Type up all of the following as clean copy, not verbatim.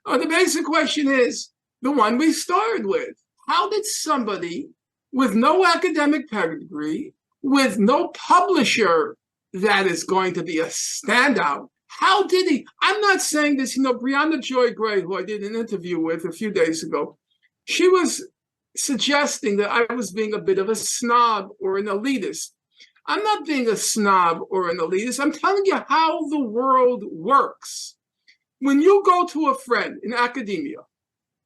The basic question is the one we started with. How did somebody with no academic pedigree, with no publisher that is going to be a standout, how did he? I'm not saying this, Brianna Joy Gray, who I did an interview with a few days ago, she was suggesting that I was being a bit of a snob or an elitist. I'm not being a snob or an elitist. I'm telling you how the world works. When you go to a friend in academia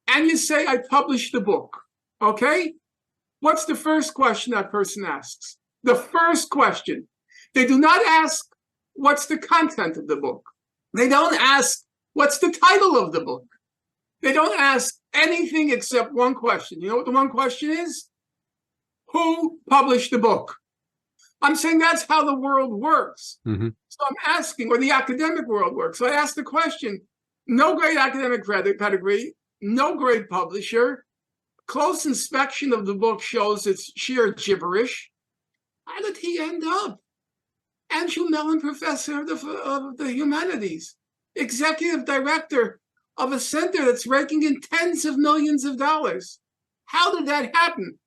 and you say, I published a book, okay? What's the first question that person asks? The first question. They do not ask, what's the content of the book? They don't ask, what's the title of the book? They don't ask anything except one question. You know what the one question is? Who published the book? I'm saying that's how the world works. Mm-hmm. So I'm asking, or the academic world works. So I ask the question, no great academic pedigree, no great publisher, close inspection of the book shows it's sheer gibberish. How did he end up? Andrew Mellon Professor of the Humanities, executive director of a center that's raking in tens of millions of dollars. How did that happen?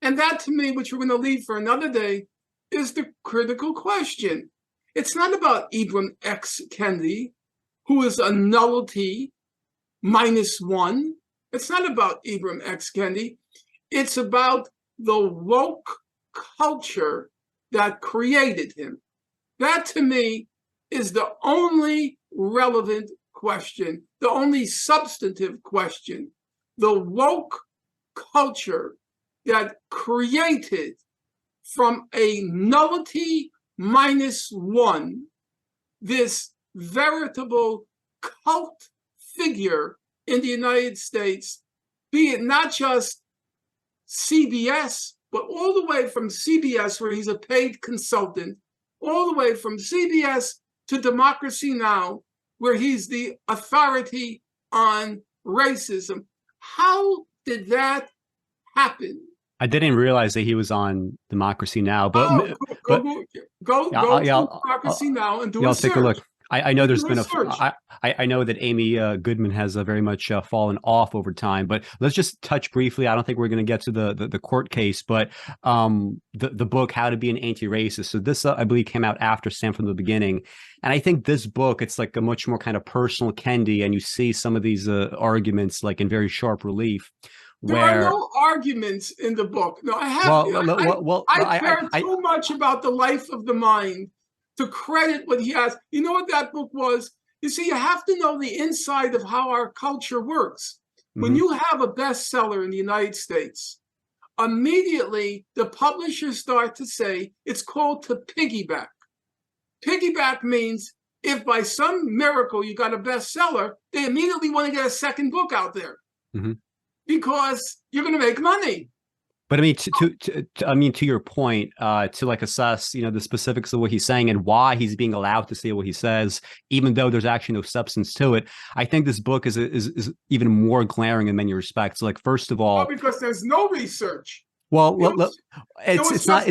And that, to me, which we're going to leave for another day, is the critical question. It's not about Ibram X Kendi, who is a nullity -1. It's not about Ibram X Kendi. It's about the woke culture that created him. That, to me, is the only relevant question, the only substantive question. The woke culture that created from a nullity -1 this veritable cult figure in the United States, be it not just CBS, but all the way from CBS, where he's a paid consultant, all the way from CBS to Democracy Now!, where he's the authority on racism. How did that happen? I didn't realize that he was on Democracy Now! But go to Democracy Now! And do a search. I'll take a look. I know there's been I know that Amy Goodman has very much fallen off over time, but let's just touch briefly. I don't think we're going to get to the court case, but the book, How to Be an Anti-Racist. So this, I believe, came out after Stand From the Beginning. And I think this book, it's like a much more kind of personal Kendi, and you see some of these arguments like in very sharp relief. There are no arguments in the book. No, I have. I care too much about the life of the mind to credit what he has. You know what that book was? You see, you have to know the inside of how our culture works. Mm-hmm. When you have a bestseller in the United States, immediately the publishers start to say it's called to piggyback. Piggyback means if by some miracle you got a bestseller, they immediately want to get a second book out there. Mm-hmm. Because you're going to make money. But I mean, to your point, to like assess, the specifics of what he's saying and why he's being allowed to say what he says, even though there's actually no substance to it. I think this book is even more glaring in many respects. Like, first of all, because there's no research. Well, it's not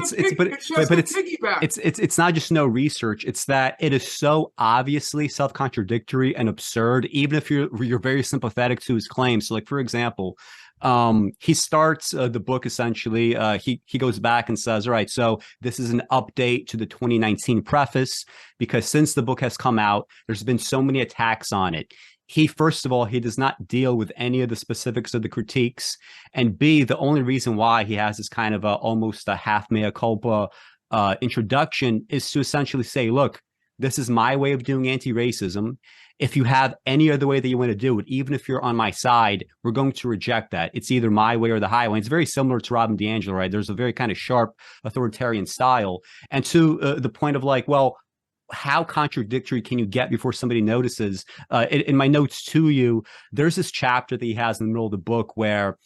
just no research. It's that it is so obviously self-contradictory and absurd, even if you're very sympathetic to his claims. So, like, for example, he starts the book essentially. He goes back and says, all right, so this is an update to the 2019 preface, because since the book has come out, there's been so many attacks on it. First of all, he does not deal with any of the specifics of the critiques. And B, the only reason why he has this kind of almost a half mea culpa introduction is to essentially say, look, this is my way of doing anti-racism. If you have any other way that you want to do it, even if you're on my side, we're going to reject that. It's either my way or the highway. It's very similar to Robin DiAngelo, right? There's a very kind of sharp authoritarian style. And to the point of like, well, how contradictory can you get before somebody notices? In my notes to you, there's this chapter that he has in the middle of the book where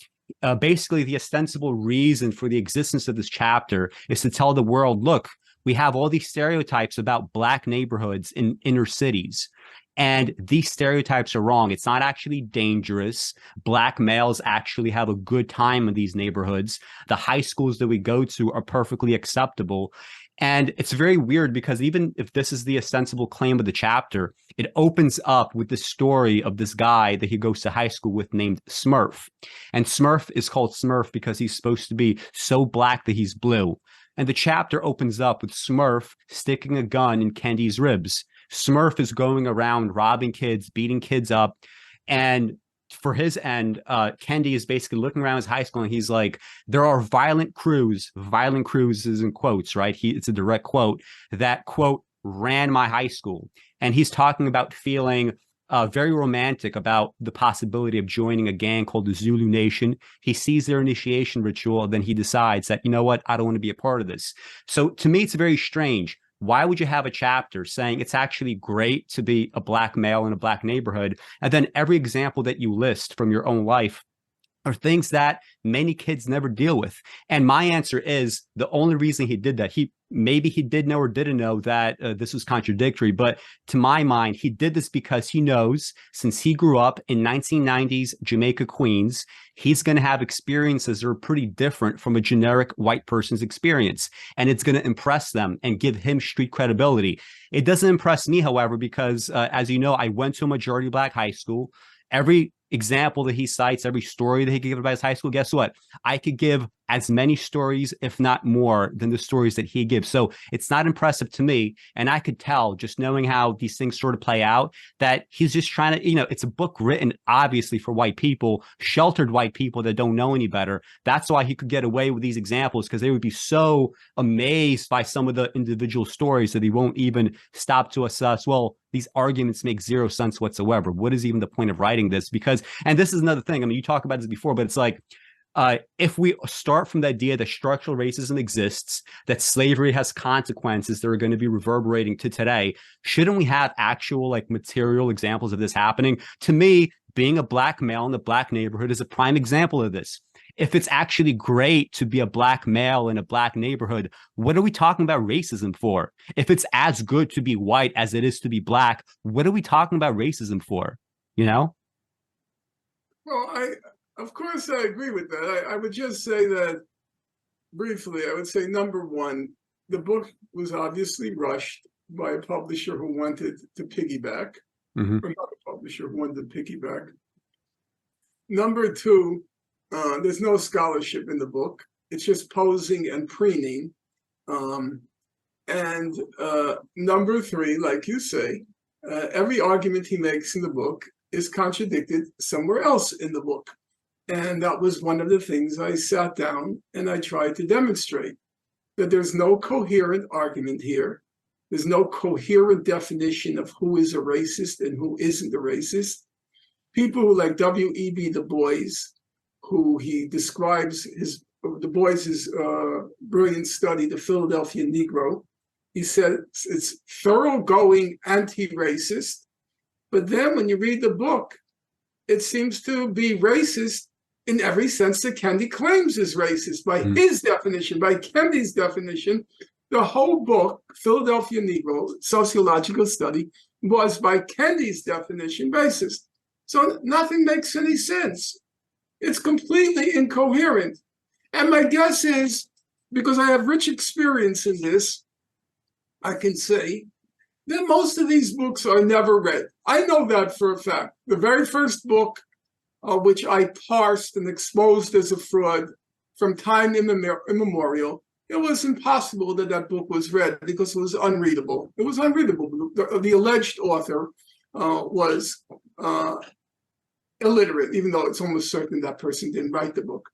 basically the ostensible reason for the existence of this chapter is to tell the world, look, we have all these stereotypes about Black neighborhoods in inner cities. And these stereotypes are wrong. It's not actually dangerous. Black males actually have a good time in these neighborhoods. The high schools that we go to are perfectly acceptable. And it's very weird because even if this is the ostensible claim of the chapter, it opens up with the story of this guy that he goes to high school with named Smurf. And Smurf is called Smurf because he's supposed to be so black that he's blue. And the chapter opens up with Smurf sticking a gun in Kendi's ribs. Smurf is going around robbing kids, beating kids up. And for his end, Kendi is basically looking around his high school and he's like, there are violent crews is in quotes, right? It's a direct quote that, quote, ran my high school. And he's talking about feeling very romantic about the possibility of joining a gang called the Zulu Nation. He sees their initiation ritual, and then he decides that, you know what, I don't want to be a part of this. So to me, it's very strange. Why would you have a chapter saying it's actually great to be a black male in a black neighborhood, and then every example that you list from your own life are things that many kids never deal with? And my answer is the only reason he did that, maybe he did know or didn't know that this was contradictory, but to my mind, he did this because he knows since he grew up in 1990s Jamaica, Queens, he's going to have experiences that are pretty different from a generic white person's experience. And it's going to impress them and give him street credibility. It doesn't impress me, however, because as you know, I went to a majority black high school. Every example that he cites, every story that he could give about his high school, guess what? I could give as many stories, if not more, than the stories that he gives. So it's not impressive to me. And I could tell, just knowing how these things sort of play out, that he's just trying to, it's a book written obviously for white people, sheltered white people that don't know any better. That's why he could get away with these examples, because they would be so amazed by some of the individual stories that he won't even stop to assess, well, these arguments make zero sense whatsoever. What is even the point of writing this? Because, and this is another thing, I mean, you talked about this before, but it's like, if we start from the idea that structural racism exists, that slavery has consequences that are going to be reverberating to today, shouldn't we have actual like material examples of this happening? To me, being a black male in the black neighborhood is a prime example of this. If it's actually great to be a black male in a black neighborhood, what are we talking about racism for? If it's as good to be white as it is to be black, what are we talking about racism for? You know? Well, of course, I agree with that. I would just say that briefly, I would say, number one, the book was obviously rushed by a publisher who wanted to piggyback, or not a publisher who wanted to piggyback. Number two, there's no scholarship in the book. It's just posing and preening. And number three, like you say, every argument he makes in the book is contradicted somewhere else in the book. And that was one of the things I sat down and I tried to demonstrate, that there's no coherent argument here. There's no coherent definition of who is a racist and who isn't a racist. People who like W.E.B. Du Bois, who he describes Du Bois's brilliant study, The Philadelphia Negro. He said it's thoroughgoing anti-racist, but then when you read the book, it seems to be racist in every sense that Kendi claims is racist. By his definition, by Kendi's definition, the whole book, Philadelphia Negro, sociological study, was by Kendi's definition racist. So nothing makes any sense. It's completely incoherent. And my guess is, because I have rich experience in this, I can say that most of these books are never read. I know that for a fact. The very first book, which I parsed and exposed as a fraud from time immemorial, it was impossible that that book was read because it was unreadable. It was unreadable. The alleged author was illiterate, even though it's almost certain that person didn't write the book.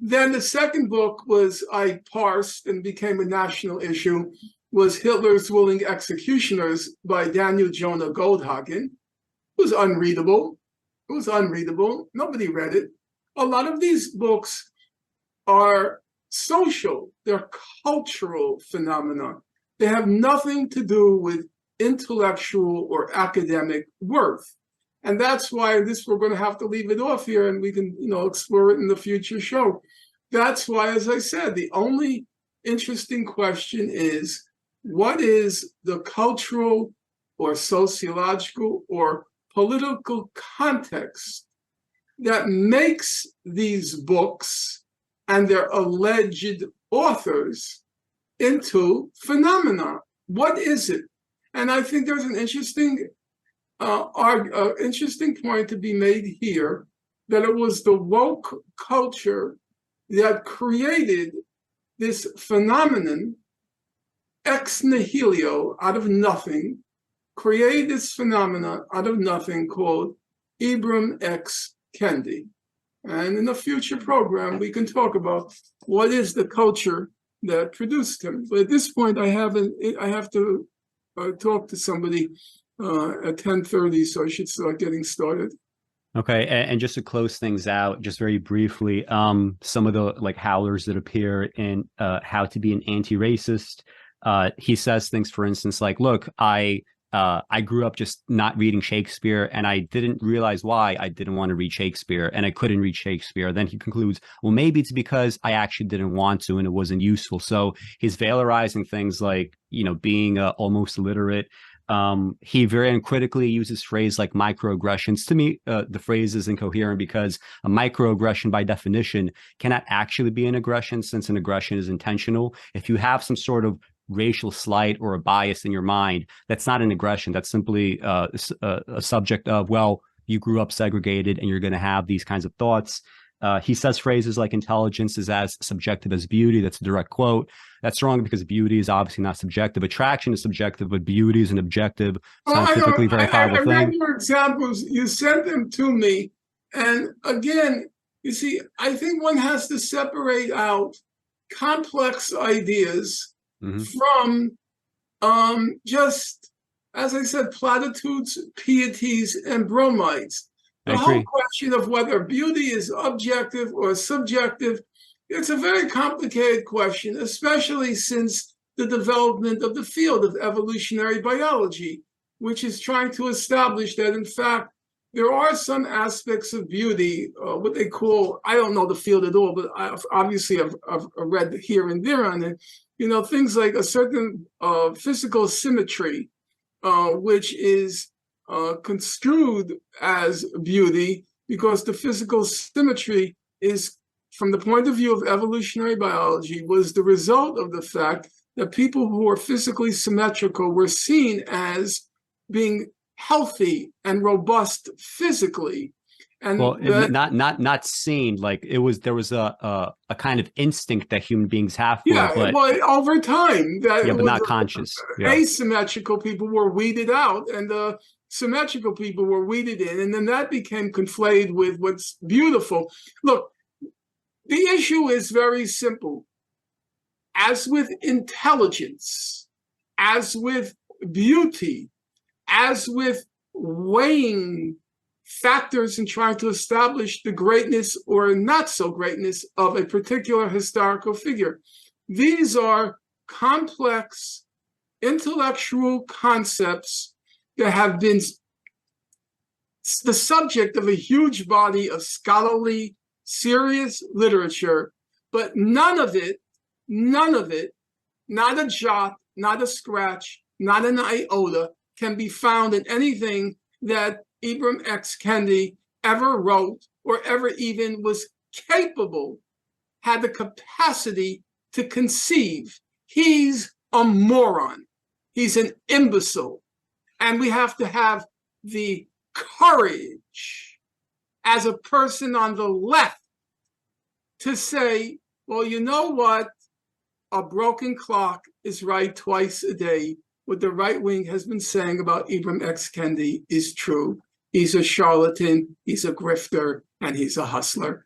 Then the second book I parsed and became a national issue, was Hitler's Willing Executioners by Daniel Jonah Goldhagen. It was unreadable. It was unreadable. Nobody read it. A lot of these books are social. They're cultural phenomena. They have nothing to do with intellectual or academic worth. And that's why we're going to have to leave it off here, and we can, explore it in the future show. That's why, as I said, the only interesting question is, what is the cultural or sociological or political context that makes these books and their alleged authors into phenomena. What is it? And I think there's an interesting point to be made here, that it was the woke culture that created this phenomenon ex nihilo, out of nothing, created this phenomena out of nothing called Ibram X Kendi. And in a future program, we can talk about what is the culture that produced him. But at this point, I have to talk to somebody at 10:30, so I should start getting started. Okay, and just to close things out, just very briefly, some of the like howlers that appear in How to Be an Anti-Racist. He says things, for instance, like, "Look, I grew up just not reading Shakespeare, and I didn't realize why I didn't want to read Shakespeare, and I couldn't read Shakespeare." Then he concludes, well, maybe it's because I actually didn't want to, and it wasn't useful. So he's valorizing things like, being almost illiterate. He very uncritically uses phrase like microaggressions. To me, the phrase is incoherent because a microaggression by definition cannot actually be an aggression, since an aggression is intentional. If you have some sort of racial slight or a bias in your mind, that's not an aggression. That's simply a subject of, well, you grew up segregated and you're going to have these kinds of thoughts. He says phrases like intelligence is as subjective as beauty. That's a direct quote. That's wrong because beauty is obviously not subjective. Attraction is subjective, but beauty is an objective, scientifically verifiable thing. I read your examples. You sent them to me. And again, you see, I think one has to separate out complex ideas from just, as I said, platitudes, pieties, and bromides. The whole question of whether beauty is objective or subjective, it's a very complicated question, especially since the development of the field of evolutionary biology, which is trying to establish that, in fact, there are some aspects of beauty, what they call, I don't know the field at all, but I've read here and there on it, things like a certain physical symmetry, which is construed as beauty because the physical symmetry is, from the point of view of evolutionary biology, was the result of the fact that people who are physically symmetrical were seen as being healthy and robust physically. And well, not seen, like there was a kind of instinct that human beings have for it, but over time, but not conscious. Asymmetrical people were weeded out, and the symmetrical people were weeded in, and then that became conflated with what's beautiful. Look, the issue is very simple. As with intelligence, as with beauty, as with weighing factors and trying to establish the greatness or not so greatness of a particular historical figure, these are complex intellectual concepts that have been the subject of a huge body of scholarly, serious literature, but none of it, not a jot, not a scratch, not an iota, can be found in anything that Ibram X Kendi ever wrote or ever even was capable, had the capacity to conceive. He's a moron. He's an imbecile. And we have to have the courage as a person on the left to say, well, you know what? A broken clock is right twice a day. What the right wing has been saying about Ibram X Kendi is true. He's a charlatan, he's a grifter, and he's a hustler.